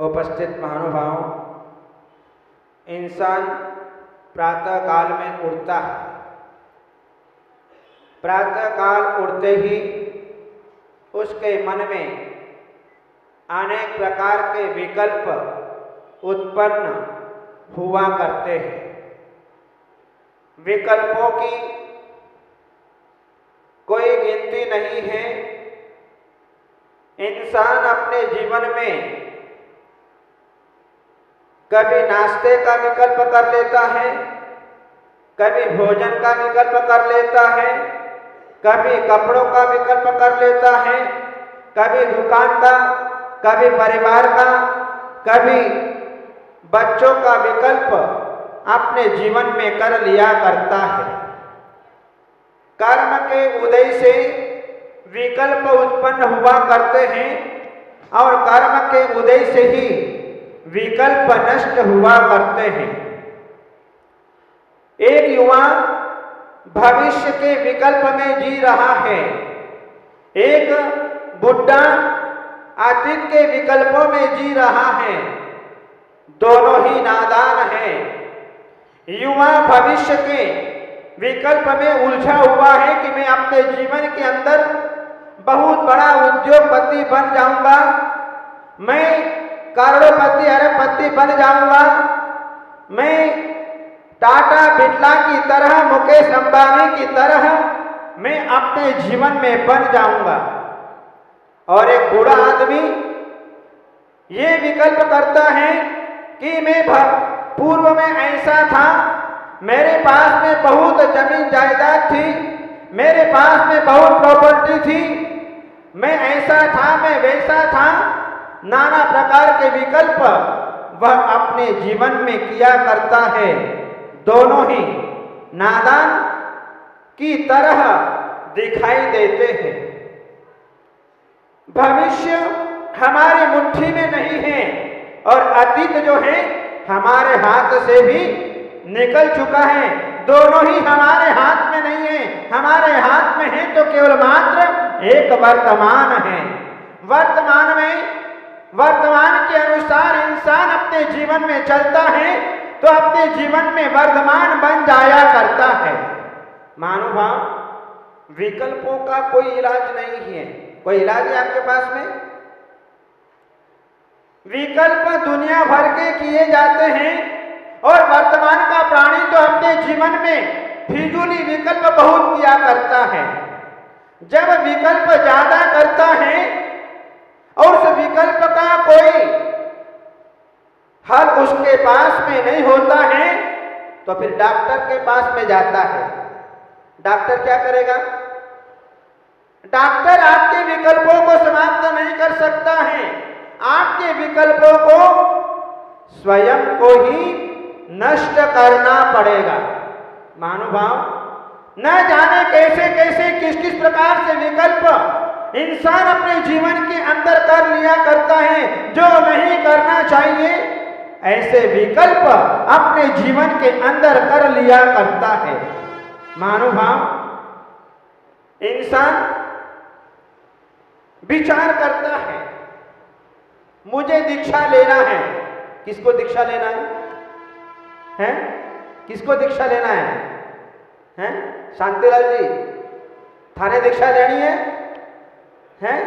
उपस्थित महानुभाव, इंसान प्रातः काल में उठता है। प्रातः काल उठते ही उसके मन में अनेक प्रकार के विकल्प उत्पन्न हुआ करते हैं। विकल्पों की कोई गिनती नहीं है। इंसान अपने जीवन में कभी नाश्ते का विकल्प कर लेता है, कभी भोजन का विकल्प कर लेता है, कभी कपड़ों का विकल्प कर लेता है, कभी दुकान का, कभी परिवार का, कभी बच्चों का विकल्प अपने जीवन में कर लिया करता है। कर्म के उदय से विकल्प उत्पन्न हुआ करते हैं और कर्म के उदय से ही विकल्प नष्ट हुआ करते हैं। एक युवा भविष्य के विकल्प में जी रहा है, एक बुढ़ा अतीत के विकल्पों में जी रहा है। दोनों ही नादान हैं। युवा भविष्य के विकल्प में उलझा हुआ है कि मैं अपने जीवन के अंदर बहुत बड़ा उद्योगपति बन जाऊंगा, मैं करोड़पति अरबपति बन जाऊंगा, मैं टाटा बिरला की तरह, मुकेश अंबानी की तरह मैं अपने जीवन में बन जाऊंगा। और एक बूढ़ा आदमी ये विकल्प करता है कि मैं पूर्व में ऐसा था, मेरे पास में बहुत जमीन जायदाद थी, मेरे पास में बहुत प्रॉपर्टी थी, मैं ऐसा था, मैं वैसा था। नाना प्रकार के विकल्प वह अपने जीवन में किया करता है। दोनों ही नादान की तरह दिखाई देते हैं। भविष्य हमारी मुट्ठी में नहीं है और अतीत जो है हमारे हाथ से भी निकल चुका है। दोनों ही हमारे हाथ में नहीं है। हमारे हाथ में है तो केवल मात्र एक वर्तमान है। वर्तमान में, वर्तमान के अनुसार इंसान अपने जीवन में चलता है तो अपने जीवन में वर्तमान बन जाया करता है। महानुभाव, विकल्पों का कोई इलाज नहीं है। कोई इलाज है आपके पास में? विकल्प दुनिया भर के किए जाते हैं और वर्तमान का प्राणी तो अपने जीवन में फिजूली विकल्प बहुत किया करता है। जब विकल्प ज्यादा करता है और उस विकल्प का कोई हल उसके पास में नहीं होता है तो फिर डॉक्टर के पास में जाता है। डॉक्टर क्या करेगा? डॉक्टर आपके विकल्पों को समाप्त नहीं कर सकता है। आपके विकल्पों को स्वयं को ही नष्ट करना पड़ेगा। महानुभाव, न जाने कैसे कैसे किस किस प्रकार से विकल्प इंसान अपने जीवन के अंदर कर लिया करता है। जो नहीं करना चाहिए ऐसे विकल्प अपने जीवन के अंदर कर लिया करता है। महानुभाव, इंसान विचार करता है, मुझे दीक्षा लेना है। किसको दीक्षा लेना है? हैं? किसको दीक्षा लेना है? हैं? शांतिलाल जी, थाने दीक्षा लेनी है? हैं?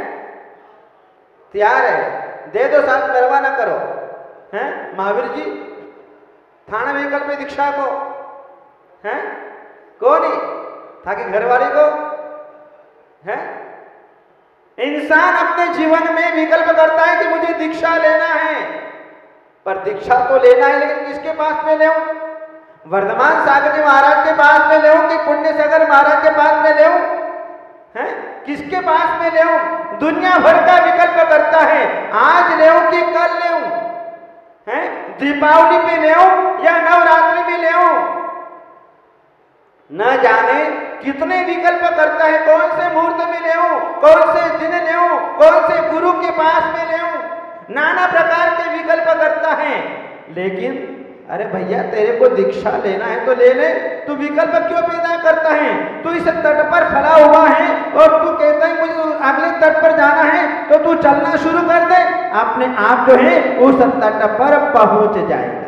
तैयार है? दे दो, साथ में रवाना करो। हैं? महावीर जी, थाना विकल्प में दीक्षा को हैं? कौन ही ताकि घरवाली को हैं? इंसान अपने जीवन में विकल्प करता है कि मुझे दीक्षा लेना है, पर दीक्षा तो लेना है लेकिन किसके पास में ले? वर्धमान सागर जी महाराज के पास में ले कि पुण्य सागर महाराज के पास में ले? हैं? किसके पास में ले? दुनिया भर का विकल्प करता है, आज ले कि कल ले, हैं? दीपावली पे ले या नवरात्रि में ले, न जाने कितने विकल्प करता है। कौन से मुहूर्त में ले, कौन से दिन ले, कौन से गुरु के पास में ले, नाना प्रकार के विकल्प करता है। लेकिन अरे भैया तेरे को दीक्षा लेना है तो ले ले, तू विकल्प क्यों पैदा करता है? तू इस तट पर खड़ा हुआ है और तू कहता है मुझे अगले तट पर जाना है, तो तू चलना शुरू कर दे, अपने आप जो है उस तट पर पहुंच जाएगा।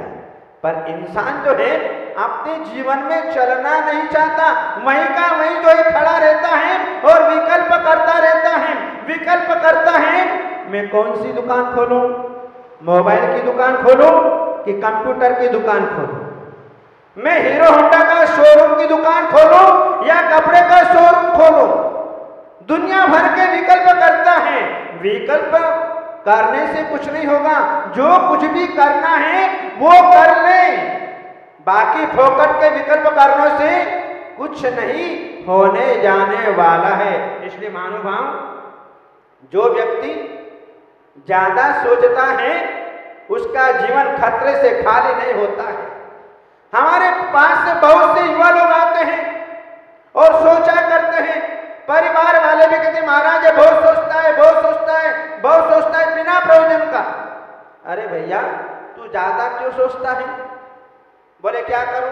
पर इंसान जो है अपने जीवन में चलना नहीं चाहता, वहीं का वहीं जो है खड़ा रहता है और विकल्प करता रहता है। विकल्प करता है, मैं कौन सी दुकान खोलूं, मोबाइल की दुकान खोलूं कि कंप्यूटर की दुकान खोलूं, मैं हीरो होंडा का शोरूम की दुकान खोलूं या कपड़े का शोरूम खोलूं। दुनिया भर के विकल्प करता है। विकल्प करने से कुछ नहीं होगा, जो कुछ भी करना है वो कर ले, बाकी फोकट के विकल्प करने से कुछ नहीं होने जाने वाला है। इसलिए महानुभाव, जो व्यक्ति ज्यादा सोचता है उसका जीवन खतरे से खाली नहीं होता है। हमारे पास से बहुत से युवा लोग आते हैं और सोचा करते हैं, परिवार वाले भी कहते महाराज ये बहुत सोचता है, बहुत सोचता है, बहुत सोचता है बिना प्रयोजन का। अरे भैया तू ज्यादा क्यों सोचता है? बोले क्या करूं,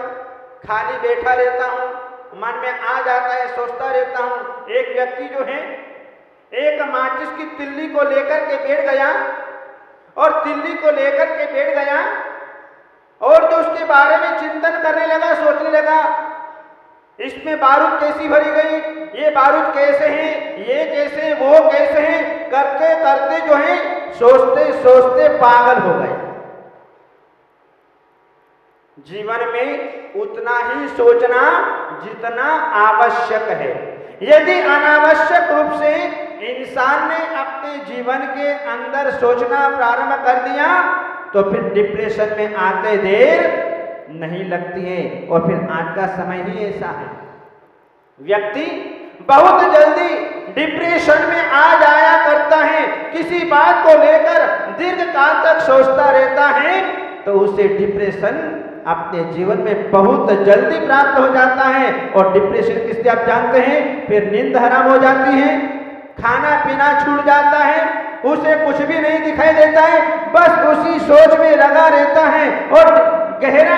खाली बैठा रहता हूं, मन में आ जाता है, सोचता रहता हूं। एक व्यक्ति जो है एक माचिस की तिल्ली को लेकर के बैठ गया और तिल्ली को लेकर के बैठ गया और जो उसके बारे में चिंतन करने लगा, सोचने लगा, इसमें बारूद कैसी भरी गई, ये बारूद कैसे हैं, ये कैसे, वो कैसे हैं, करते करते जो है सोचते सोचते पागल हो गए। जीवन में उतना ही सोचना जितना आवश्यक है। यदि अनावश्यक रूप से इंसान ने अपने जीवन के अंदर सोचना प्रारंभ कर दिया तो फिर डिप्रेशन में आते देर नहीं लगती है। और फिर आज का समय ही ऐसा है, व्यक्ति बहुत जल्दी डिप्रेशन में आ जाया करता है, किसी बात को लेकर दीर्घ काल तक सोचता रहता है तो उसे डिप्रेशन अपने जीवन में बहुत जल्दी प्राप्त हो जाता है। और डिप्रेशन किससे आप जानते हैं? फिर नींद हराम हो जाती है, खाना पीना छूट जाता है, उसे कुछ भी नहीं दिखाई देता है, बस उसी सोच में लगा रहता है और गहरा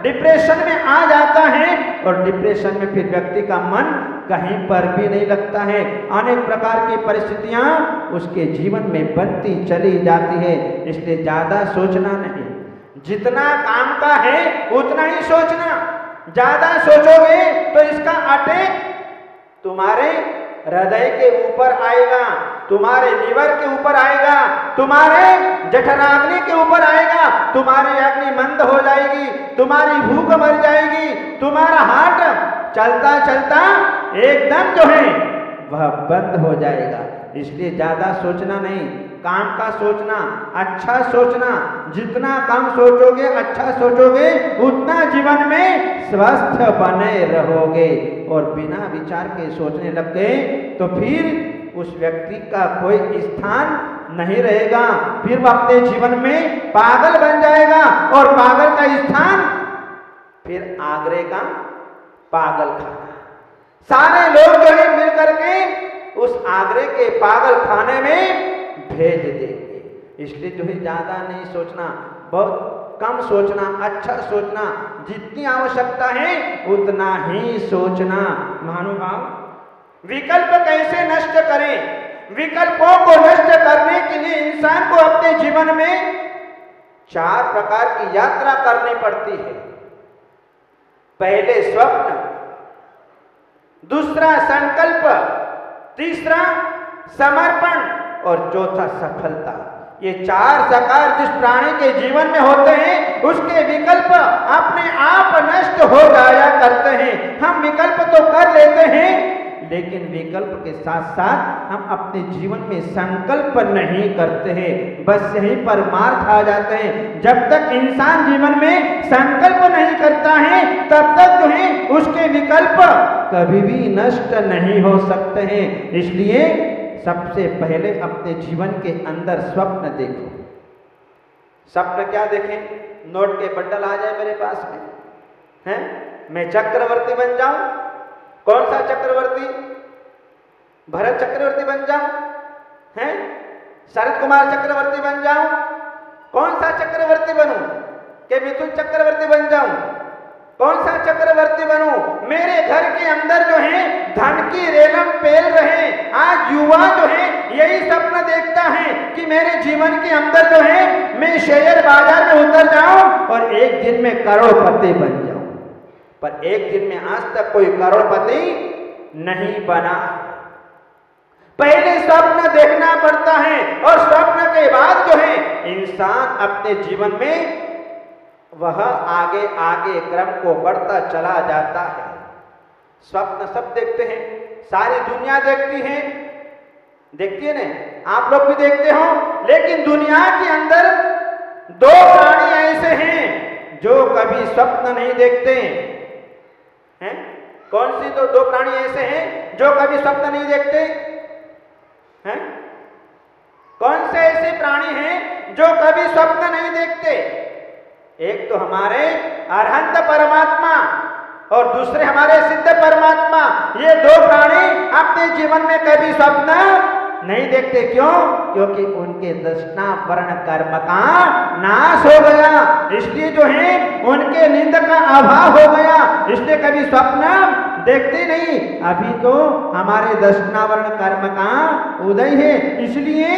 डिप्रेशन में आ जाता है। और डिप्रेशन में फिर व्यक्ति का मन कहीं पर भी नहीं लगता है, अनेक प्रकार की परिस्थितियां उसके जीवन में बनती चली जाती है। इसलिए ज्यादा सोचना नहीं, जितना काम का है उतना ही सोचना। ज्यादा सोचोगे तो इसका अटैक तुम्हारे हृदय के ऊपर आएगा, तुम्हारे लीवर के ऊपर आएगा, तुम्हारे जठराग्नि के ऊपर आएगा, तुम्हारी अग्नि मंद हो जाएगी, तुम्हारी भूख मर जाएगी, तुम्हारा हार्ट चलता चलता एकदम जो है वह बंद हो जाएगा। इसलिए ज्यादा सोचना नहीं, काम का सोचना, अच्छा सोचना। जितना कम सोचोगे, अच्छा सोचोगे, उतना जीवन में स्वस्थ बने रहोगे। और बिना विचार के सोचने लग गए तो फिर उस व्यक्ति का कोई स्थान नहीं रहेगा, फिर वह अपने जीवन में पागल बन जाएगा। और पागल का स्थान फिर आगरे का पागल खाना। सारे लोग जो है मिल करके उस आगरे के पागल खाने में भेज देंगे। इसलिए जो है ज्यादा नहीं सोचना, बहुत कम सोचना, अच्छा सोचना, जितनी आवश्यकता है उतना ही सोचना। महानुभाव, विकल्प कैसे नष्ट करें? विकल्पों को नष्ट करने के लिए इंसान को अपने जीवन में 4 प्रकार की यात्रा करनी पड़ती है। पहले स्वप्न, दूसरा संकल्प, तीसरा समर्पण और चौथा सफलता। ये 4 साकार जिस प्राणी के जीवन में होते हैं उसके विकल्प अपने आप नष्ट हो जाया करते हैं। हम विकल्प तो कर लेते हैं लेकिन विकल्प के साथ साथ हम अपने जीवन में संकल्प नहीं करते हैं, बस यहीं पर मार खा जाते हैं। जब तक इंसान जीवन में संकल्प नहीं करता है तब तक जो है उसके विकल्प कभी भी नष्ट नहीं हो सकते हैं। इसलिए सबसे पहले अपने जीवन के अंदर स्वप्न देखो। स्वप्न क्या देखें? नोट के बंडल आ जाए मेरे पास में, हैं? मैं चक्रवर्ती बन जाऊं। कौन सा चक्रवर्ती? भरत चक्रवर्ती बन जाऊं, हैं? शरद कुमार चक्रवर्ती बन जाऊं? कौन सा चक्रवर्ती बनूं? कि मिथुन चक्रवर्ती बन जाऊं। कौन सा चक्रवर्ती बनूं? मेरे घर के अंदर जो है धन की रेलम पेल रहे। आज युवा जो है यही सपना देखता है कि मेरे जीवन के अंदर जो है मैं शेयर बाजार में उतर जाऊं और एक दिन में करोड़पति बन जाऊं। पर एक दिन में आज तक कोई करोड़पति नहीं बना। पहले स्वप्न देखना पड़ता है और स्वप्न के बाद जो है इंसान अपने जीवन में वह आगे आगे क्रम को बढ़ता चला जाता है। स्वप्न सब देखते हैं, सारी दुनिया देखती है, देखती है ना, आप लोग भी देखते हो। लेकिन दुनिया के अंदर दो प्राणी ऐसे हैं जो कभी स्वप्न नहीं देखते हैं। कौन सी तो दो प्राणी ऐसे हैं जो कभी स्वप्न नहीं देखते हैं? कौन से ऐसे प्राणी हैं जो कभी स्वप्न नहीं देखते? एक तो हमारे अरहंत परमात्मा और दूसरे हमारे सिद्ध परमात्मा। ये दो प्राणी अपने जीवन में कभी स्वप्न नहीं देखते। क्यों? क्योंकि उनके दृष्टा वर्ण कर्म का नाश हो गया, इसलिए जो है उनके नींद का अभाव हो गया, इसलिए कभी स्वप्न देखते नहीं। अभी तो हमारे दृष्टा वर्ण कर्म का उदय है, इसलिए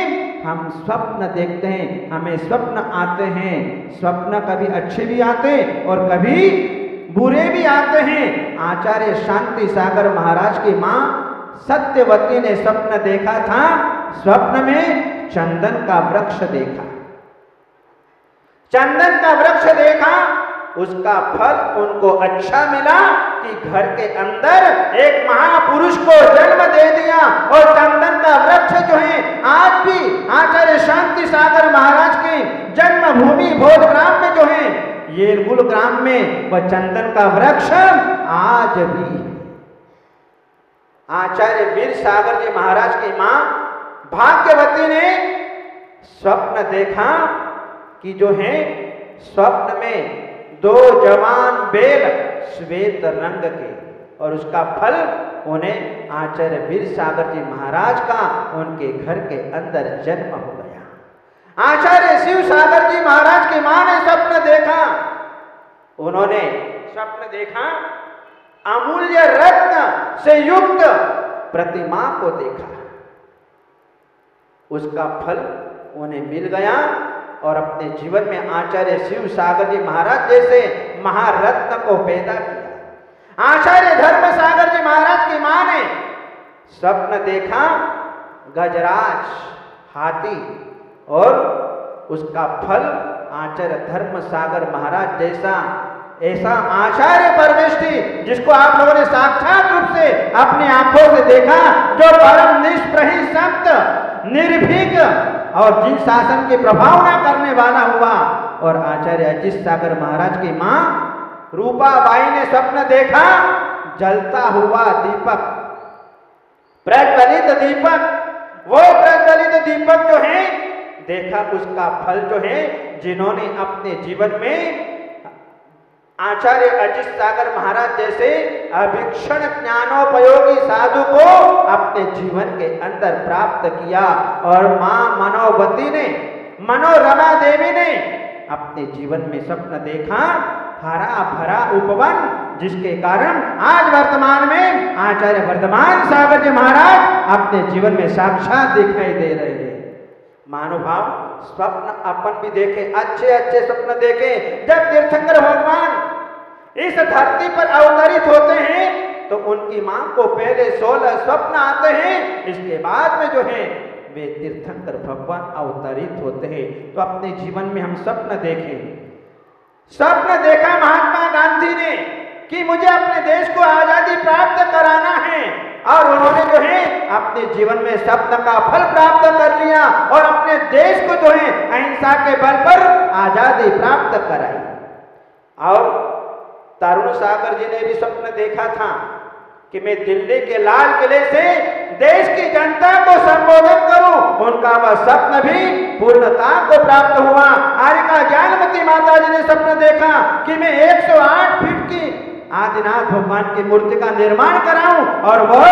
हम स्वप्न देखते हैं, हमें स्वप्न आते हैं। स्वप्न कभी अच्छे भी आते और कभी बुरे भी आते हैं। आचार्य शांति सागर महाराज की मां सत्यवती ने स्वप्न देखा था। स्वप्न में चंदन का वृक्ष देखा, चंदन का वृक्ष देखा, उसका फल उनको अच्छा मिला कि घर के अंदर एक महापुरुष को जन्म दे दिया। और चंदन का वृक्ष जो है आज भी आचार्य शांति सागर महाराज की जन्मभूमि भोजग्राम में जो है येरगुल ग्राम में वह चंदन का वृक्ष आज भी है। आचार्य वीर सागर जी महाराज की मां भाग्यवती ने स्वप्न देखा कि जो है स्वप्न में दो जवान बेल श्वेत रंग के, और उसका फल उन्हें आचार्य वीर सागर जी महाराज का उनके घर के अंदर जन्म हो गया। आचार्य शिव सागर जी महाराज की मां ने स्वप्न देखा। उन्होंने स्वप्न देखा अमूल्य रत्न से युक्त प्रतिमा को देखा, उसका फल उन्हें मिल गया और अपने जीवन में आचार्य शिव सागर जी महाराज जैसे महारत्न को पैदा किया। आचार्य धर्म सागर जी महाराज की मां ने स्वप्न देखा गजराज हाथी, और उसका फल आचार्य धर्म सागर महाराज जैसा ऐसा आचार्य परमेष्ठी जिसको आप लोगों ने साक्षात रूप से अपनी आंखों से देखा, जो परम निष्प्रही संत निर्भीक और जिन शासन की प्रभावना करने वाला हुआ। और आचार्य अजित सागर महाराज की मां रूपाबाई ने स्वप्न देखा जलता हुआ दीपक, प्रज्वलित दीपक। वो प्रज्वलित दीपक जो है देखा, उसका फल जो है जिन्होंने अपने जीवन में आचार्य अजित सागर महाराज जैसे अभिक्षण ज्ञानोपयोगी साधु को अपने जीवन के अंदर प्राप्त किया। और मां मनोवती ने, मनोरमा देवी ने अपने जीवन में स्वप्न देखा हरा भरा उपवन, जिसके कारण आज वर्तमान में आचार्य वर्धमान सागर जी महाराज अपने जीवन में साक्षात दिखाई दे रहे हैं। महानुभाव, स्वप्न अपन भी देखे, अच्छे अच्छे स्वप्न देखे। जब तीर्थंकर भगवान इस धरती पर अवतरित होते हैं तो उनकी मां को पहले 16 स्वप्न आते हैं, इसके बाद में जो है वे तीर्थंकर भगवान अवतरित होते हैं। तो अपने जीवन में हम स्वप्न देखें। स्वप्न देखा महात्मा गांधी ने कि मुझे अपने देश को आजादी प्राप्त कराना है, और उन्होंने जो है अपने जीवन में स्वप्न का फल प्राप्त कर लिया और अपने देश को जो है अहिंसा के बल पर आजादी प्राप्त कराई। और तरुण सागर जी ने भी स्वप्न देखा था कि मैं दिल्ली के लाल किले से देश की जनता को संबोधित करूं। उनका वह स्वप्न भी पूर्णता को प्राप्त हुआ। आर्यका ज्ञानमती माता जी ने स्वप्न देखा कि मैं 108 फीट की आदिनाथ भगवान की मूर्ति का निर्माण कराऊं, और वह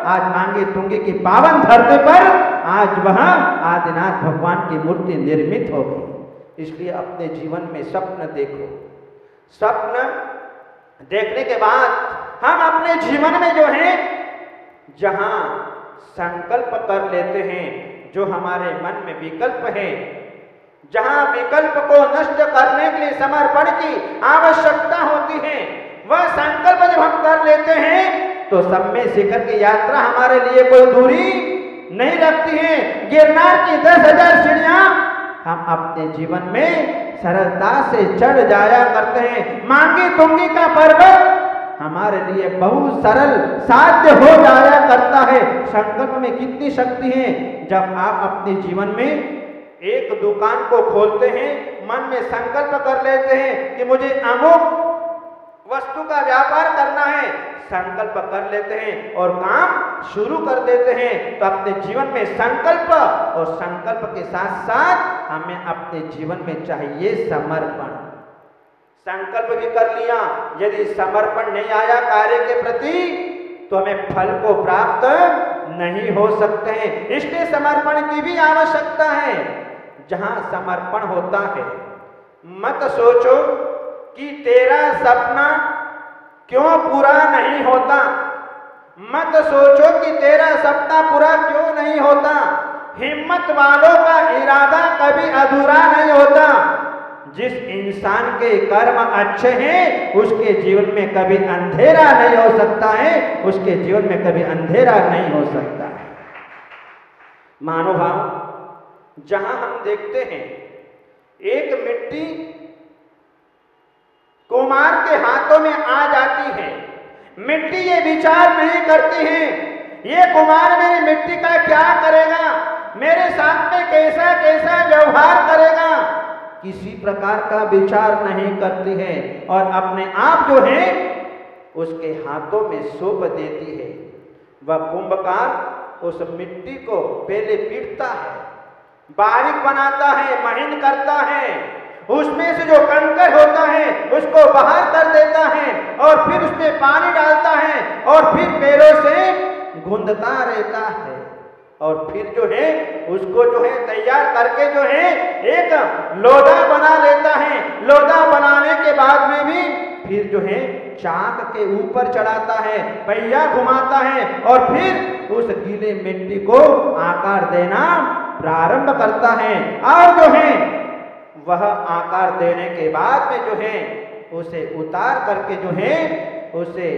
आज मांगे तुंगे की पावन धरती पर आज वह आदिनाथ भगवान की मूर्ति निर्मित हो गई। इसलिए अपने जीवन में स्वप्न देखो। स्वप्न देखने के बाद हम अपने जीवन में जो है जहां संकल्प कर लेते हैं, जो हमारे मन में विकल्प है, जहां विकल्प को नष्ट करने के लिए समर्पण की आवश्यकता होती है, वह संकल्प जब हम कर लेते हैं तो सम्य शिखर की यात्रा हमारे लिए कोई दूरी नहीं रखती है। गिरनार की 10,000 सीढ़ियां हम अपने जीवन में सरलता से चढ़ जाया करते हैं। मांगी तुंगी का पर्वत हमारे लिए बहुत सरल साध्य हो जाया करता है। संकल्प में कितनी शक्ति है। जब आप अपने जीवन में एक दुकान को खोलते हैं, मन में संकल्प कर लेते हैं कि मुझे अमुक वस्तु का व्यापार करना है, संकल्प कर लेते हैं और काम शुरू कर देते हैं, तो अपने जीवन में संकल्प और संकल्प के साथ साथ हमें अपने जीवन में चाहिए समर्पण। संकल्प भी कर लिया, यदि समर्पण नहीं आया कार्य के प्रति तो हमें फल को प्राप्त नहीं हो सकते हैं। इसलिए समर्पण की भी आवश्यकता है। जहां समर्पण होता है, मत सोचो कि तेरा सपना क्यों पूरा नहीं होता, मत सोचो कि तेरा सपना पूरा क्यों नहीं होता। हिम्मत वालों का इरादा कभी अधूरा नहीं होता। जिस इंसान के कर्म अच्छे हैं उसके जीवन में कभी अंधेरा नहीं हो सकता है, उसके जीवन में कभी अंधेरा नहीं हो सकता है। महानुभाव, जहां हम देखते हैं एक मिट्टी कुम्हार के हाथों में आ जाती है, मिट्टी ये विचार नहीं करती है ये कुम्हार मेरी मिट्टी का क्या करेगा, मेरे साथ में कैसा कैसा व्यवहार करेगा, किसी प्रकार का विचार नहीं करती है और अपने आप जो है उसके हाथों में सौंप देती है। वह कुंभकार उस मिट्टी को पहले पीटता है, बारीक बनाता है, महीन करता है, उसमें से जो कंकड़ होता है उसको बाहर कर देता है और फिर उसमें पानी डालता है और फिर पैरों से गूंदता रहता है और फिर जो है उसको जो है तैयार करके जो है एक लोधा बना लेता है। लोधा बनाने के बाद में भी फिर जो है चाक के ऊपर चढ़ाता है, पहिया घुमाता है और फिर उस गीले मिट्टी को आकार देना प्रारंभ करता है और जो है वह आकार देने के बाद में जो है उसे उतार करके जो है उसे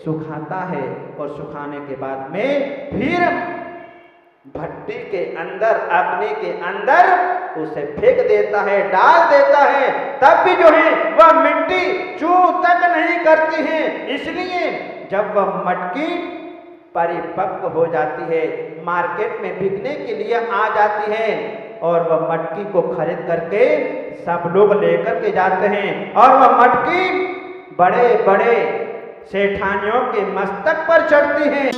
सुखाता है और सुखाने के बाद में फिर भट्टी के अंदर, अग्नि के अंदर उसे फेंक देता है, डाल देता है, तब भी जो है वह मिट्टी चू तक नहीं करती है। इसलिए जब वह मटकी परिपक्व हो जाती है, मार्केट में बिकने के लिए आ जाती है और वह मटकी को खरीद करके सब लोग लेकर के जाते हैं और वह मटकी बड़े बड़े सेठानियों के मस्तक पर चढ़ती है।